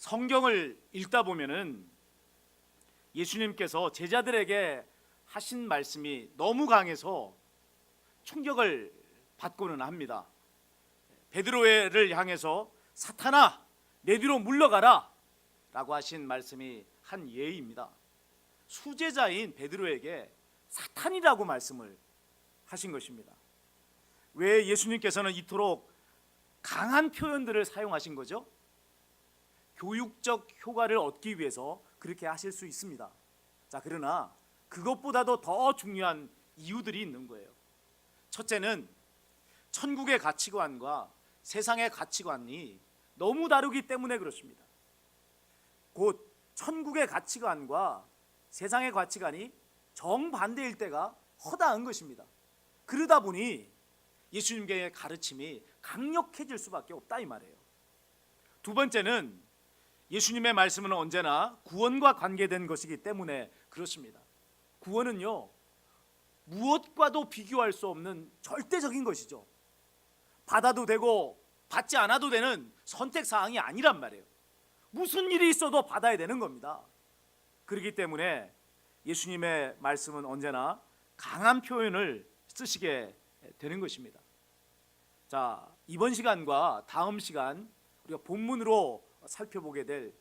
성경을 읽다 보면은 예수님께서 제자들에게 하신 말씀이 너무 강해서 충격을 받고는 합니다. 베드로를 향해서 사탄아 내 뒤로 물러가라 라고 하신 말씀이 한 예입니다. 수제자인 베드로에게 사탄이라고 말씀을 하신 것입니다. 왜 예수님께서는 이토록 강한 표현들을 사용하신 거죠? 교육적 효과를 얻기 위해서 그렇게 하실 수 있습니다. 자, 그러나 그것보다도 더 중요한 이유들이 있는 거예요. 첫째는 천국의 가치관과 세상의 가치관이 너무 다르기 때문에 그렇습니다. 곧 천국의 가치관과 세상의 가치관이 정반대일 때가 허다한 것입니다. 그러다 보니 예수님의 가르침이 강력해질 수밖에 없다 이 말이에요. 두 번째는 예수님의 말씀은 언제나 구원과 관계된 것이기 때문에 그렇습니다. 구원은요, 무엇과도 비교할 수 없는 절대적인 것이죠. 받아도 되고 받지 않아도 되는 선택사항이 아니란 말이에요. 무슨 일이 있어도 받아야 되는 겁니다. 그렇기 때문에 예수님의 말씀은 언제나 강한 표현을 쓰시게 되는 것입니다. 자, 이번 시간과 다음 시간 우리가 본문으로 살펴보게 될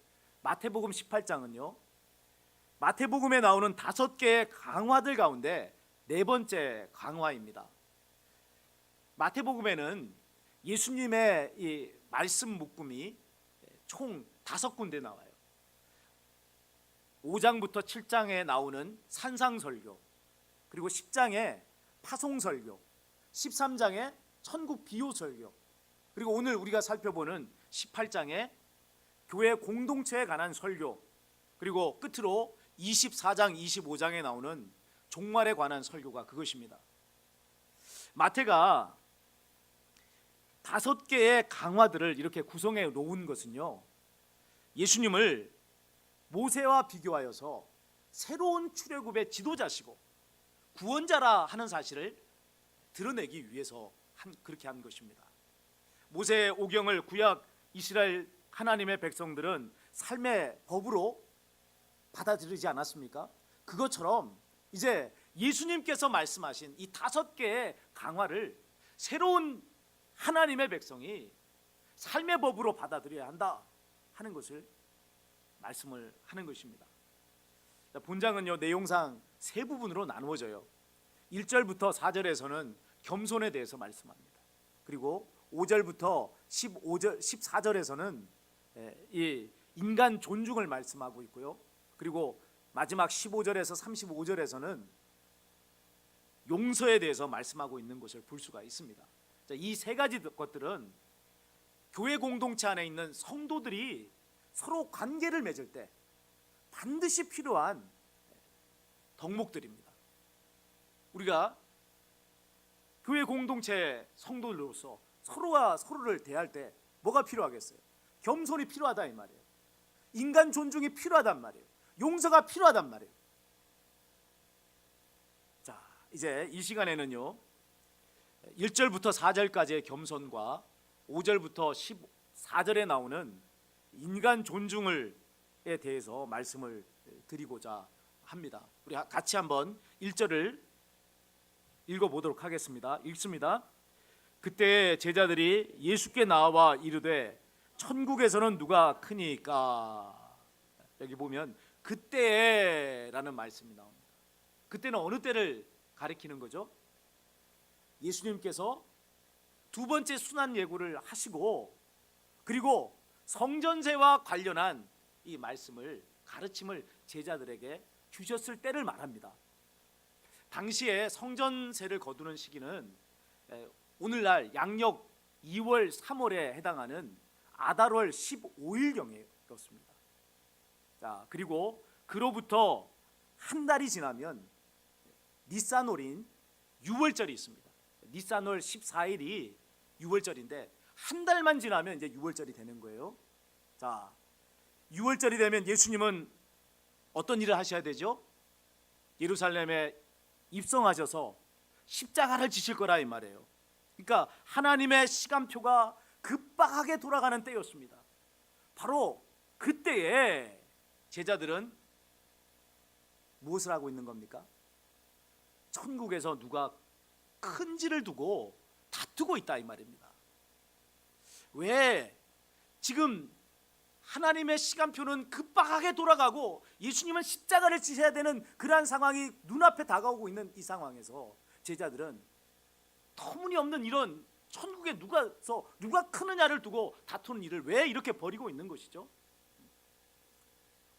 마태복음 18장은요, 마태복음에 나오는 5개의 강화들 가운데 네 번째 강화입니다. 마태복음에는 예수님의 이 말씀 묶음이 총 5군데 나와요. 5장부터 7장에 나오는 산상설교, 그리고 10장에 파송설교, 13장에 천국 비유설교, 그리고 오늘 우리가 살펴보는 18장에 교회 공동체에 관한 설교, 그리고 끝으로 24장, 25장에 나오는 종말에 관한 설교가 그것입니다. 마태가 5개의 강화들을 이렇게 구성해 놓은 것은요, 예수님을 모세와 비교하여서 새로운 출애굽의 지도자시고 구원자라 하는 사실을 드러내기 위해서 그렇게 한 것입니다. 모세의 오경을 구약 이스라엘 하나님의 백성들은 삶의 법으로 받아들이지 않았습니까? 그것처럼 이제 예수님께서 말씀하신 이 5개의 강화를 새로운 하나님의 백성이 삶의 법으로 받아들여야 한다 하는 것을 말씀을 하는 것입니다. 본장은요, 내용상 세 부분으로 나누어져요. 1절부터 4절에서는 겸손에 대해서 말씀합니다. 그리고 5절부터 14절에서는 이 인간 존중을 말씀하고 있고요. 그리고 마지막 15절에서 35절에서는 용서에 대해서 말씀하고 있는 것을 볼 수가 있습니다. 이 세 가지 것들은 교회 공동체 안에 있는 성도들이 서로 관계를 맺을 때 반드시 필요한 덕목들입니다. 우리가 교회 공동체 성도들로서 서로가 서로를 대할 때 뭐가 필요하겠어요? 겸손이 필요하다 이 말이에요. 인간 존중이 필요하단 말이에요. 용서가 필요하단 말이에요. 자, 이제 이 시간에는요, 1절부터 4절까지의 겸손과 5절부터 14절에 나오는 인간 존중에 대해서 말씀을 드리고자 합니다. 우리 같이 한번 1절을 읽어보도록 하겠습니다. 읽습니다. 그때 제자들이 예수께 나와 이르되 천국에서는 누가 크니까. 여기 보면 그때라는 말씀이 나옵니다. 그때는 어느 때를 가리키는 거죠? 예수님께서 두 번째 순환 예고를 하시고, 그리고 성전세와 관련한 이 말씀을, 가르침을 제자들에게 주셨을 때를 말합니다. 당시에 성전세를 거두는 시기는 오늘날 양력 2월 3월에 해당하는 아달월 15일경이었습니다. 자, 그리고 그로부터 한 달이 지나면 니산월인 6월절이 있습니다. 니산월 14일이 6월절인데 한 달만 지나면 이제 6월절이 되는 거예요. 자, 6월절이 되면 예수님은 어떤 일을 하셔야 되죠? 예루살렘에 입성하셔서 십자가를 지실 거라 이 말이에요. 그러니까 하나님의 시간표가 급박하게 돌아가는 때였습니다. 바로 그때에 제자들은 무엇을 하고 있는 겁니까? 천국에서 누가 큰지를 두고 다투고 있다 이 말입니다. 왜? 지금 하나님의 시간표는 급박하게 돌아가고 예수님은 십자가를 지셔야 되는 그러한 상황이 눈앞에 다가오고 있는 이 상황에서 제자들은 터무니없는 이런 천국에 누가 크느냐를 두고 다투는 일을 왜 이렇게 벌이고 있는 것이죠?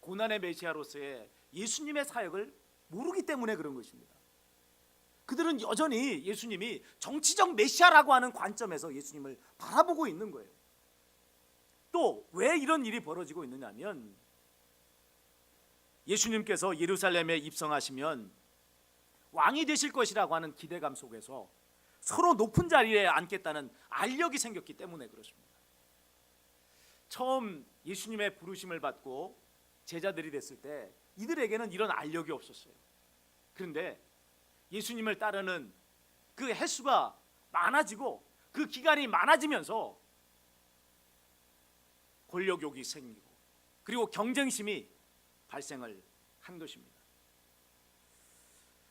고난의 메시아로서의 예수님의 사역을 모르기 때문에 그런 것입니다. 그들은 여전히 예수님이 정치적 메시아라고 하는 관점에서 예수님을 바라보고 있는 거예요. 또 왜 이런 일이 벌어지고 있느냐면 예수님께서 예루살렘에 입성하시면 왕이 되실 것이라고 하는 기대감 속에서 서로 높은 자리에 앉겠다는 알력이 생겼기 때문에 그렇습니다. 처음 예수님의 부르심을 받고 제자들이 됐을 때 이들에게는 이런 알력이 없었어요. 그런데 예수님을 따르는 그 횟수가 많아지고 그 기간이 많아지면서 권력욕이 생기고 그리고 경쟁심이 발생을 한 것입니다.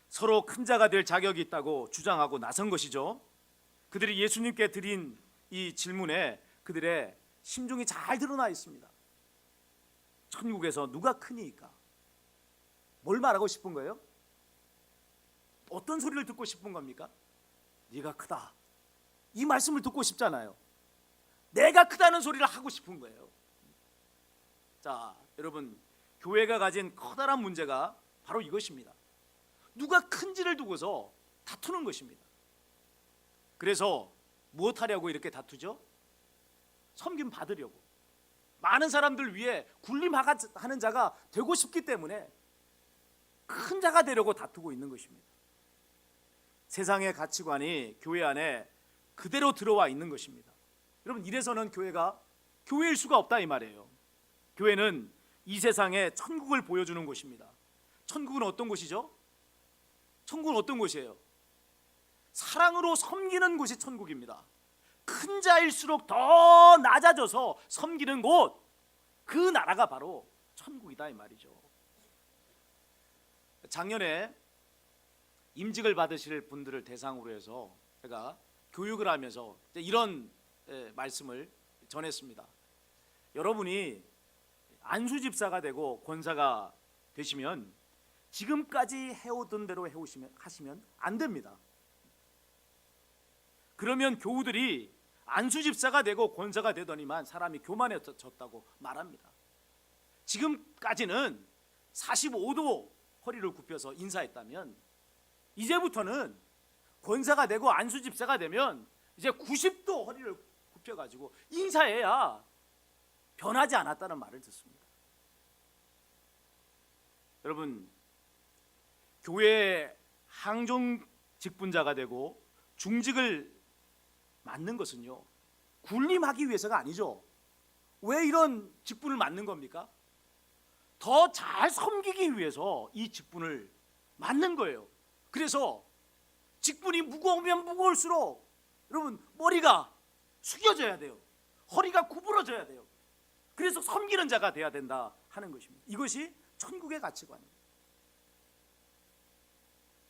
서로 큰 자가 될 자격이 있다고 주장하고 나선 것이죠. 그들이 예수님께 드린 이 질문에 그들의 심중이 잘 드러나 있습니다. 천국에서 누가 크니까? 뭘 말하고 싶은 거예요? 어떤 소리를 듣고 싶은 겁니까? 네가 크다, 이 말씀을 듣고 싶잖아요. 내가 크다는 소리를 하고 싶은 거예요. 자, 여러분, 교회가 가진 커다란 문제가 바로 이것입니다. 누가 큰지를 두고서 다투는 것입니다. 그래서 무엇하려고 이렇게 다투죠? 섬김 받으려고, 많은 사람들 위해 군림하는 자가 되고 싶기 때문에 큰 자가 되려고 다투고 있는 것입니다. 세상의 가치관이 교회 안에 그대로 들어와 있는 것입니다. 여러분, 이래서는 교회가 교회일 수가 없다 이 말이에요. 교회는 이 세상에 천국을 보여주는 곳입니다. 천국은 어떤 곳이죠? 천국은 어떤 곳이에요? 사랑으로 섬기는 곳이 천국입니다. 큰 자일수록 더 낮아져서 섬기는 곳, 그 나라가 바로 천국이다 이 말이죠. 작년에 임직을 받으실 분들을 대상으로 해서 제가 교육을 하면서 이런 말씀을 전했습니다. 여러분이 안수집사가 되고 권사가 되시면 지금까지 해오던 대로 하시면 안 됩니다. 그러면 교우들이 안수집사가 되고 권사가 되더니만 사람이 교만해졌다고 말합니다. 지금까지는 45도 허리를 굽혀서 인사했다면 이제부터는 권사가 되고 안수집사가 되면 이제 90도 허리를 굽혀가지고 인사해야 변하지 않았다는 말을 듣습니다. 여러분, 교회의 항종 직분자가 되고 중직을 맡는 것은요, 군림하기 위해서가 아니죠. 왜 이런 직분을 맡는 겁니까? 더 잘 섬기기 위해서 이 직분을 맡는 거예요. 그래서 직분이 무거우면 무거울수록 여러분 머리가 숙여져야 돼요. 허리가 구부러져야 돼요. 그래서 섬기는 자가 돼야 된다 하는 것입니다. 이것이 천국의 가치관입니다.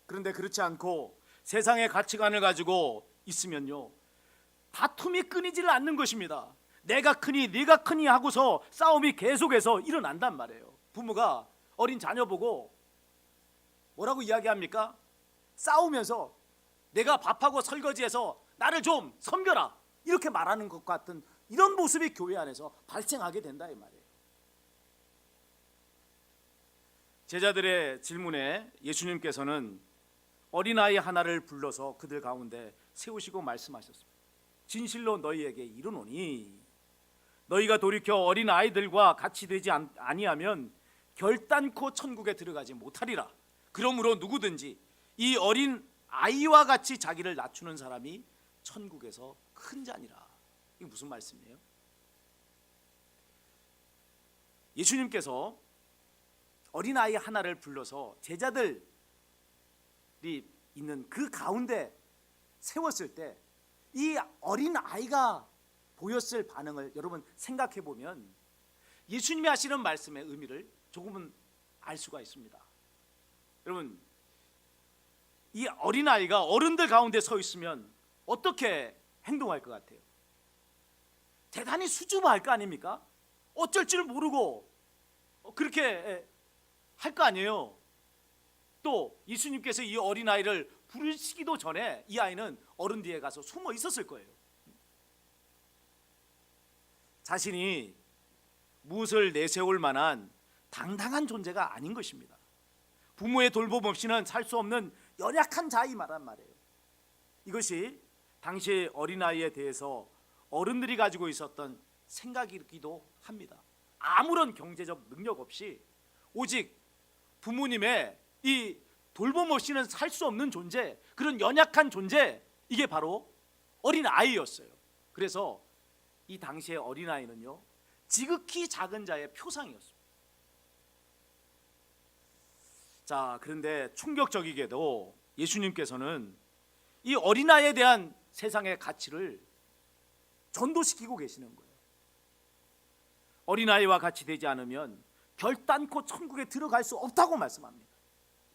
그런데 그렇지 않고 세상의 가치관을 가지고 있으면요, 다툼이 끊이질 않는 것입니다. 내가 크니 네가 크니 하고서 싸움이 계속해서 일어난단 말이에요. 부모가 어린 자녀 보고 뭐라고 이야기합니까? 싸우면서 내가 밥하고 설거지해서 나를 좀 섬겨라, 이렇게 말하는 것 같은 이런 모습이 교회 안에서 발생하게 된다 이 말이에요. 제자들의 질문에 예수님께서는 어린아이 하나를 불러서 그들 가운데 세우시고 말씀하셨습니다. 진실로 너희에게 이르노니 너희가 돌이켜 어린아이들과 같이 되지 아니하면 결단코 천국에 들어가지 못하리라. 그러므로 누구든지 이 어린 아이와 같이 자기를 낮추는 사람이 천국에서 큰 자니라. 이게 무슨 말씀이에요? 예수님께서 어린아이 하나를 불러서 제자들이 있는 그 가운데 세웠을 때 이 어린아이가 보였을 반응을 여러분 생각해 보면 예수님이 하시는 말씀의 의미를 조금은 알 수가 있습니다. 여러분, 이 어린아이가 어른들 가운데 서 있으면 어떻게 행동할 것 같아요? 대단히 수줍어할 거 아닙니까? 어쩔 줄 모르고 그렇게 할 거 아니에요. 또 예수님께서 이 어린아이를 부르시기도 전에 이 아이는 어른 뒤에 가서 숨어 있었을 거예요. 자신이 무엇을 내세울 만한 당당한 존재가 아닌 것입니다. 부모의 돌봄 없이는 살 수 없는 연약한 자이 말한 말이에요. 이것이 당시 어린아이에 대해서 어른들이 가지고 있었던 생각이기도 합니다. 아무런 경제적 능력 없이 오직 부모님의 이 돌봄 없이는 살 수 없는 존재, 그런 연약한 존재, 이게 바로 어린아이였어요. 그래서 이 당시의 어린아이는요, 지극히 작은 자의 표상이었습니다. 자, 그런데 충격적이게도 예수님께서는 이 어린아이에 대한 세상의 가치를 전도시키고 계시는 거예요. 어린아이와 같이 되지 않으면 결단코 천국에 들어갈 수 없다고 말씀합니다.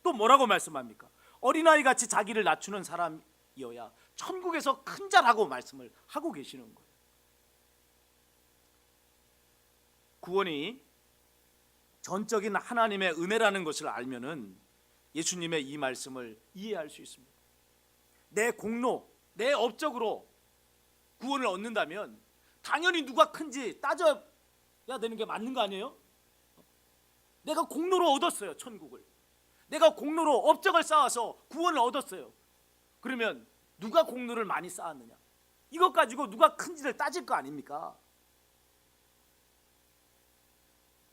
또 뭐라고 말씀합니까? 어린아이 같이 자기를 낮추는 사람이어야 천국에서 큰 자라고 말씀을 하고 계시는 거예요. 구원이 전적인 하나님의 은혜라는 것을 알면은 예수님의 이 말씀을 이해할 수 있습니다. 내 공로, 내 업적으로 구원을 얻는다면 당연히 누가 큰지 따져야 되는 게 맞는 거 아니에요? 내가 공로로 얻었어요, 천국을. 내가 공로로 업적을 쌓아서 구원을 얻었어요. 그러면 누가 공로를 많이 쌓았느냐? 이것 가지고 누가 큰지를 따질 거 아닙니까?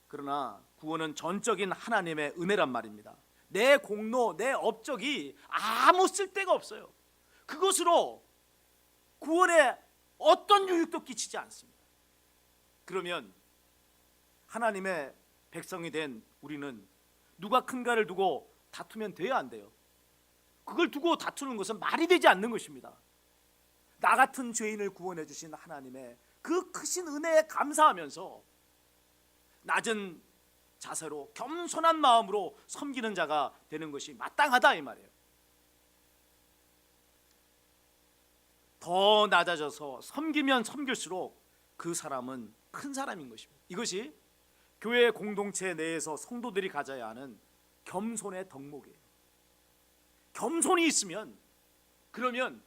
그러나 구원은 전적인 하나님의 은혜란 말입니다. 내 공로, 내 업적이 아무 쓸데가 없어요. 그것으로 구원에 어떤 유익도 끼치지 않습니다. 그러면 하나님의 백성이 된 우리는 누가 큰가를 두고 다투면 돼야 안 돼요? 그걸 두고 다투는 것은 말이 되지 않는 것입니다. 나 같은 죄인을 구원해 주신 하나님의 그 크신 은혜에 감사하면서 낮은 자세로 겸손한 마음으로 섬기는 자가 되는 것이 마땅하다 이 말이에요. 더 낮아져서 섬기면 섬길수록 그 사람은 큰 사람인 것입니다. 이것이 교회 공동체 내에서 성도들이 가져야 하는 겸손의 덕목이에요. 겸손이 있으면, 그러면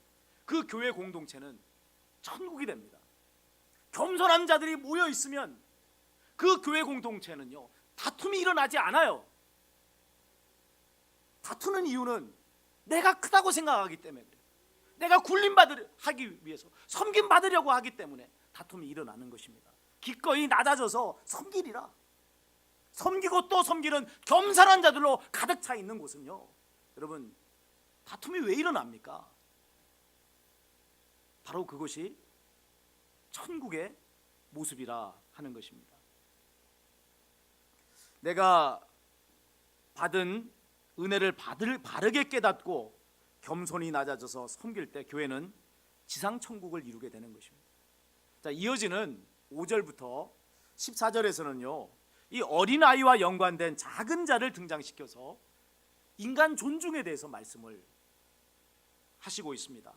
그 교회 공동체는 천국이 됩니다. 겸손한 자들이 모여 있으면 그 교회 공동체는요, 다툼이 일어나지 않아요. 다투는 이유는 내가 크다고 생각하기 때문에 그래요. 내가 굴림하기 위해서, 섬김받으려고 하기 때문에 다툼이 일어나는 것입니다. 기꺼이 낮아져서 섬기리라. 섬기고 또 섬기는 겸손한 자들로 가득 차 있는 곳은요, 여러분, 다툼이 왜 일어납니까? 바로 그것이 천국의 모습이라 하는 것입니다. 내가 받은 은혜를 바르게 깨닫고 겸손히 낮아져서 섬길 때 교회는 지상 천국을 이루게 되는 것입니다. 자, 이어지는 5절부터 14절에서는요, 이 어린아이와 연관된 작은 자를 등장시켜서 인간 존중에 대해서 말씀을 하시고 있습니다.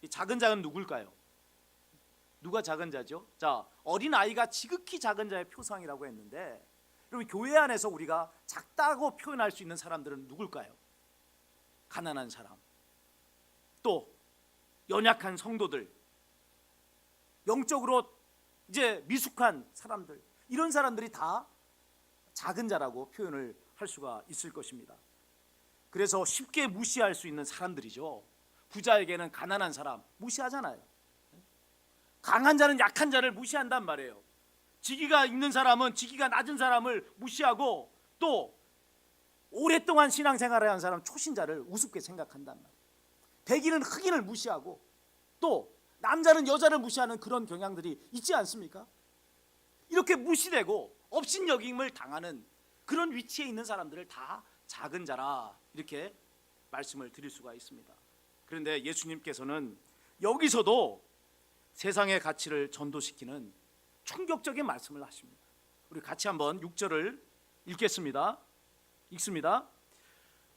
이 작은 자는 누굴까요? 누가 작은 자죠? 자, 어린아이가 지극히 작은 자의 표상이라고 했는데, 여러분, 교회 안에서 우리가 작다고 표현할 수 있는 사람들은 누굴까요? 가난한 사람, 또 연약한 성도들, 영적으로 이제 미숙한 사람들, 이런 사람들이 다 작은 자라고 표현을 할 수가 있을 것입니다. 그래서 쉽게 무시할 수 있는 사람들이죠. 부자에게는 가난한 사람 무시하잖아요. 강한 자는 약한 자를 무시한단 말이에요. 직위가 있는 사람은 직위가 낮은 사람을 무시하고, 또 오랫동안 신앙생활을 한 사람 초신자를 우습게 생각한단 말이에요. 백인은 흑인을 무시하고, 또 남자는 여자를 무시하는 그런 경향들이 있지 않습니까? 이렇게 무시되고 업신여김을 당하는 그런 위치에 있는 사람들을 다 작은 자라, 이렇게 말씀을 드릴 수가 있습니다. 그런데 예수님께서는 여기서도 세상의 가치를 전도시키는 충격적인 말씀을 하십니다. 우리 같이 한번 6절을 읽겠습니다. 읽습니다.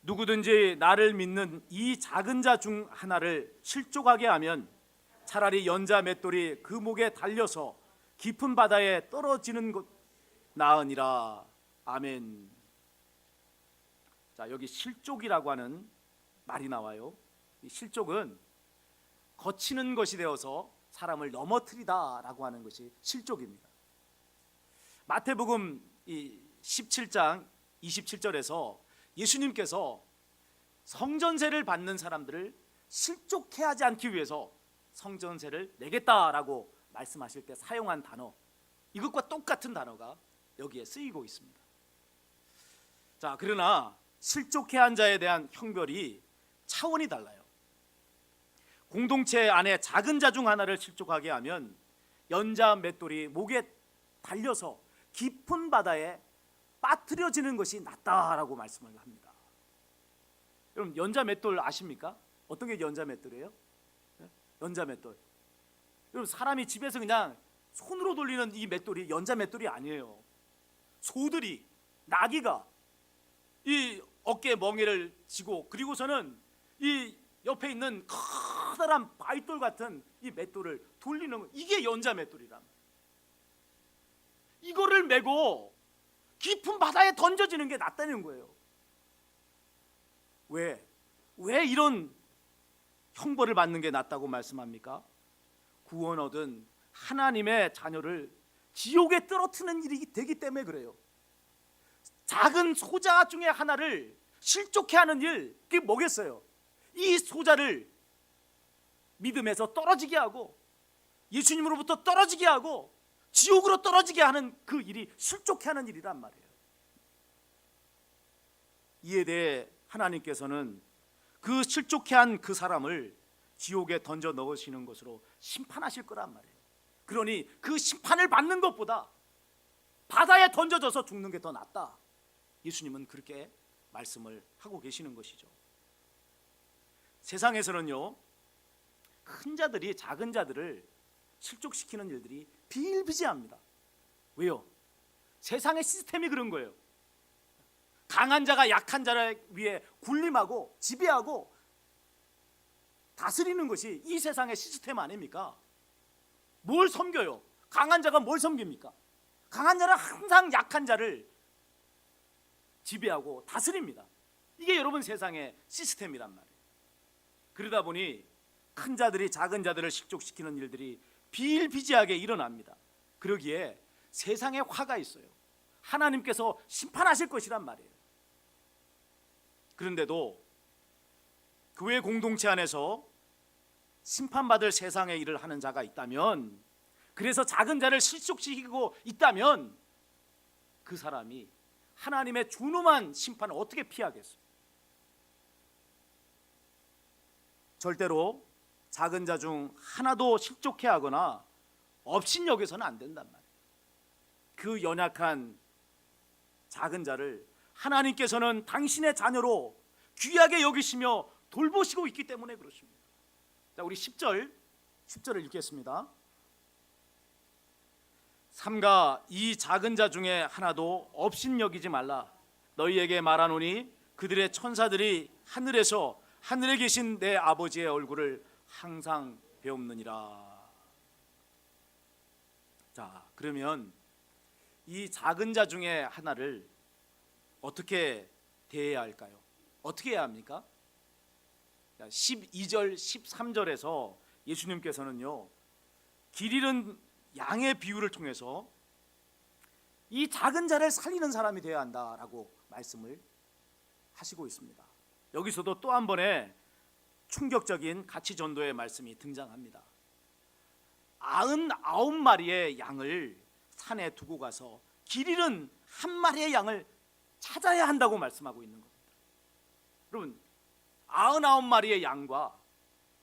누구든지 나를 믿는 이 작은 자 중 하나를 실족하게 하면 차라리 연자 맷돌이 그 목에 달려서 깊은 바다에 떨어지는 것 나으니라. 아멘. 자, 여기 실족이라고 하는 말이 나와요. 이 실족은 거치는 것이 되어서 사람을 넘어뜨리다라고 하는 것이 실족입니다. 마태복음 17장 27절에서 예수님께서 성전세를 받는 사람들을 실족해 하지 않기 위해서 성전세를 내겠다라고 말씀하실 때 사용한 단어, 이것과 똑같은 단어가 여기에 쓰이고 있습니다. 자, 그러나 실족해 한 자에 대한 형벌이 차원이 달라요. 공동체 안에 작은 자 중 하나를 실족하게 하면 연자 맷돌이 목에 달려서 깊은 바다에 빠뜨려지는 것이 낫다라고 말씀을 합니다. 여러분, 연자 맷돌 아십니까? 어떤 게 연자 맷돌이에요? 연자 맷돌. 여러분, 사람이 집에서 그냥 손으로 돌리는 이 맷돌이 연자 맷돌이 아니에요. 소들이, 나귀가 이 어깨에 멍에를 쥐고, 그리고서는 이 옆에 있는 커다란 바위돌 같은 이 맷돌을 돌리는 거, 이게 연자 맷돌이란. 이거를 메고 깊은 바다에 던져지는 게 낫다는 거예요. 왜 이런 형벌을 받는 게 낫다고 말씀합니까? 구원 얻은 하나님의 자녀를 지옥에 떨어뜨리는 일이 되기 때문에 그래요. 작은 소자 중에 하나를 실족해 하는 일, 그게 뭐겠어요? 이 소자를 믿음에서 떨어지게 하고 예수님으로부터 떨어지게 하고 지옥으로 떨어지게 하는 그 일이 실족해 하는 일이란 말이에요. 이에 대해 하나님께서는 그 실족해 한 그 사람을 지옥에 던져 넣으시는 것으로 심판하실 거란 말이에요. 그러니 그 심판을 받는 것보다 바다에 던져져서 죽는 게 더 낫다. 예수님은 그렇게 말씀을 하고 계시는 것이죠. 세상에서는요, 큰 자들이 작은 자들을 실족시키는 일들이 비일비재합니다. 왜요? 세상의 시스템이 그런 거예요. 강한 자가 약한 자를 위해 군림하고 지배하고 다스리는 것이 이 세상의 시스템 아닙니까? 뭘 섬겨요? 강한 자가 뭘 섬깁니까? 강한 자는 항상 약한 자를 지배하고 다스립니다. 이게 여러분 세상의 시스템이란 말이에요. 그러다 보니 큰 자들이 작은 자들을 실족시키는 일들이 비일비재하게 일어납니다. 그러기에 세상에 화가 있어요. 하나님께서 심판하실 것이란 말이에요. 그런데도 교회 공동체 안에서 심판받을 세상의 일을 하는 자가 있다면, 그래서 작은 자를 실족시키고 있다면 그 사람이 하나님의 준엄한 심판을 어떻게 피하겠어요? 절대로 작은 자 중 하나도 실족해 하거나 업신여겨서는 안 된단 말이에요. 그 연약한 작은 자를 하나님께서는 당신의 자녀로 귀하게 여기시며 돌보시고 있기 때문에 그렇습니다. 자, 우리 10절을 읽겠습니다. 삼가 이 작은 자 중에 하나도 업신여기지 말라. 너희에게 말하노니 그들의 천사들이 하늘에서 하늘에 계신 내 아버지의 얼굴을 항상 배움느니라. 자, 그러면 이 작은 자 중에 하나를 어떻게 대해야 할까요? 어떻게 해야 합니까? 12절 13절에서 예수님께서는요, 길 잃은 양의 비유를 통해서 이 작은 자를 살리는 사람이 되어야 한다라고 말씀을 하시고 있습니다. 여기서도 또 한 번의 충격적인 가치 전도의 말씀이 등장합니다. 99마리의 양을 산에 두고 가서 길 잃은 한 마리의 양을 찾아야 한다고 말씀하고 있는 겁니다. 여러분, 99마리의 양과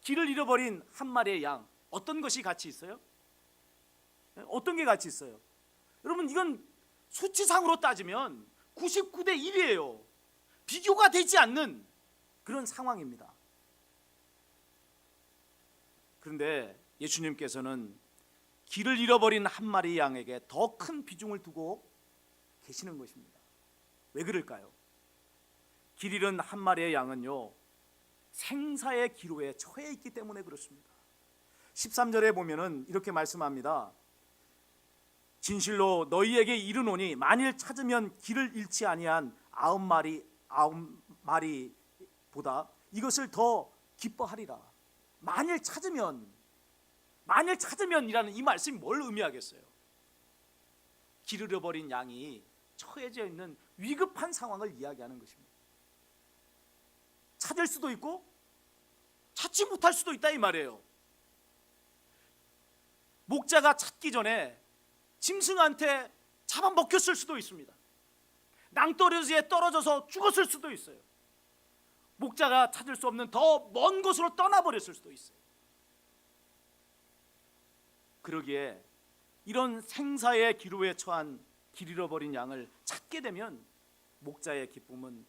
길을 잃어버린 한 마리의 양, 어떤 것이 같이 있어요? 어떤 게 같이 있어요? 여러분, 이건 수치상으로 따지면 99대 1이에요. 비교가 되지 않는 그런 상황입니다. 그런데 예수님께서는 길을 잃어버린 한 마리 양에게 더 큰 비중을 두고 계시는 것입니다. 왜 그럴까요? 길 잃은 한 마리의 양은요, 생사의 기로에 처해 있기 때문에 그렇습니다. 13절에 보면은 이렇게 말씀합니다. 진실로 너희에게 이르노니 만일 찾으면 길을 잃지 아니한 아홉 마리보다 이것을 더 기뻐하리라. 만일 찾으면이라는 이 말씀이 뭘 의미하겠어요? 길 잃어버린 양이 처해져 있는 위급한 상황을 이야기하는 것입니다. 찾을 수도 있고 찾지 못할 수도 있다 이 말이에요. 목자가 찾기 전에 짐승한테 잡아먹혔을 수도 있습니다. 낭떠러지에 떨어져서 죽었을 수도 있어요. 목자가 찾을 수 없는 더 먼 곳으로 떠나버렸을 수도 있어요. 그러기에 이런 생사의 기로에 처한 길 잃어버린 양을 찾게 되면 목자의 기쁨은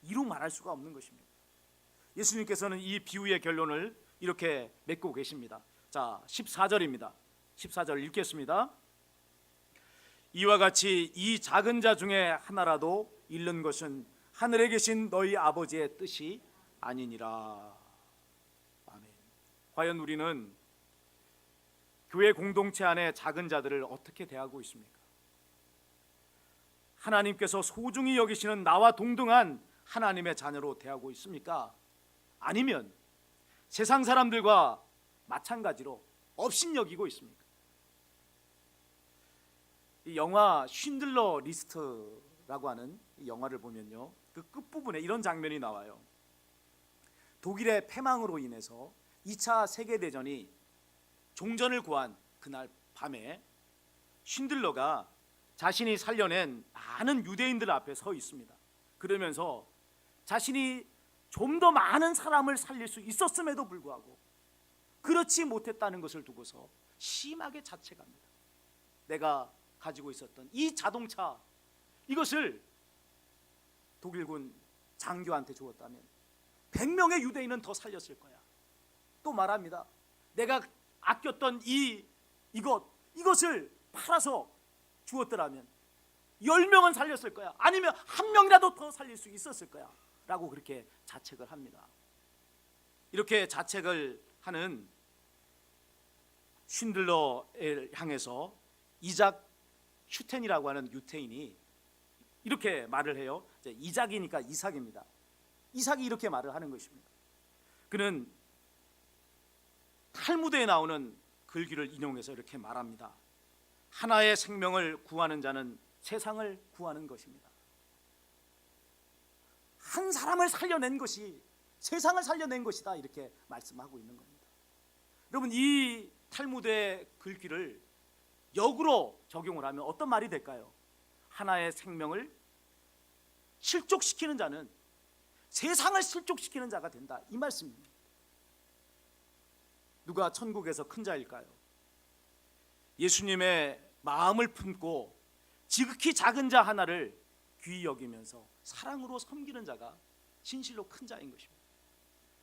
이루 말할 수가 없는 것입니다. 예수님께서는 이 비유의 결론을 이렇게 맺고 계십니다. 자, 14절입니다. 14절 읽겠습니다. 이와 같이 이 작은 자 중에 하나라도 잃는 것은 하늘에 계신 너희 아버지의 뜻이 아니니라. 아멘. 과연 우리는 교회 공동체 안에 작은 자들을 어떻게 대하고 있습니까? 하나님께서 소중히 여기시는 나와 동등한 하나님의 자녀로 대하고 있습니까? 아니면 세상 사람들과 마찬가지로 업신여기고 있습니까? 이 영화 쉰들러 리스트라고 하는 이 영화를 보면요, 그 끝부분에 이런 장면이 나와요. 독일의 패망으로 인해서 2차 세계대전이 종전을 구한 그날 밤에 쉰들러가 자신이 살려낸 많은 유대인들 앞에 서 있습니다. 그러면서 자신이 좀 더 많은 사람을 살릴 수 있었음에도 불구하고 그렇지 못했다는 것을 두고서 심하게 자책합니다. 내가 가지고 있었던 이 자동차, 이것을 독일군 장교한테 주었다면 100명의 유대인은 더 살렸을 거야. 또 말합니다. 내가 아꼈던 이것을 팔아서 주었더라면 10명은 살렸을 거야. 아니면 1명이라도 더 살릴 수 있었을 거야 라고 그렇게 자책을 합니다. 이렇게 자책을 하는 쉰들러를 향해서 이작 슈텐이라고 하는 유태인이 이렇게 말을 해요. 이작이니까 이삭입니다. 이삭이 이렇게 말을 하는 것입니다. 그는 탈무드에 나오는 글귀를 인용해서 이렇게 말합니다. 하나의 생명을 구하는 자는 세상을 구하는 것입니다. 한 사람을 살려낸 것이 세상을 살려낸 것이다, 이렇게 말씀하고 있는 겁니다. 여러분, 이 탈무드의 글귀를 역으로 적용을 하면 어떤 말이 될까요? 하나의 생명을 실족시키는 자는 세상을 실족시키는 자가 된다, 이 말씀입니다. 누가 천국에서 큰 자일까요? 예수님의 마음을 품고 지극히 작은 자 하나를 귀히 여기면서 사랑으로 섬기는 자가 진실로 큰 자인 것입니다.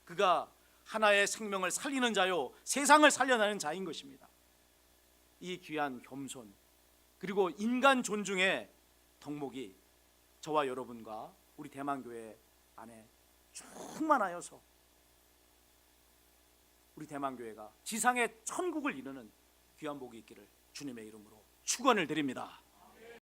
그가 하나의 생명을 살리는 자요, 세상을 살려내는 자인 것입니다. 이 귀한 겸손, 그리고 인간 존중의 덕목이 저와 여러분과 우리 대만교회 안에 충만하여서 우리 대만교회가 지상의 천국을 이루는 귀한 복이 있기를 주님의 이름으로 축원을 드립니다.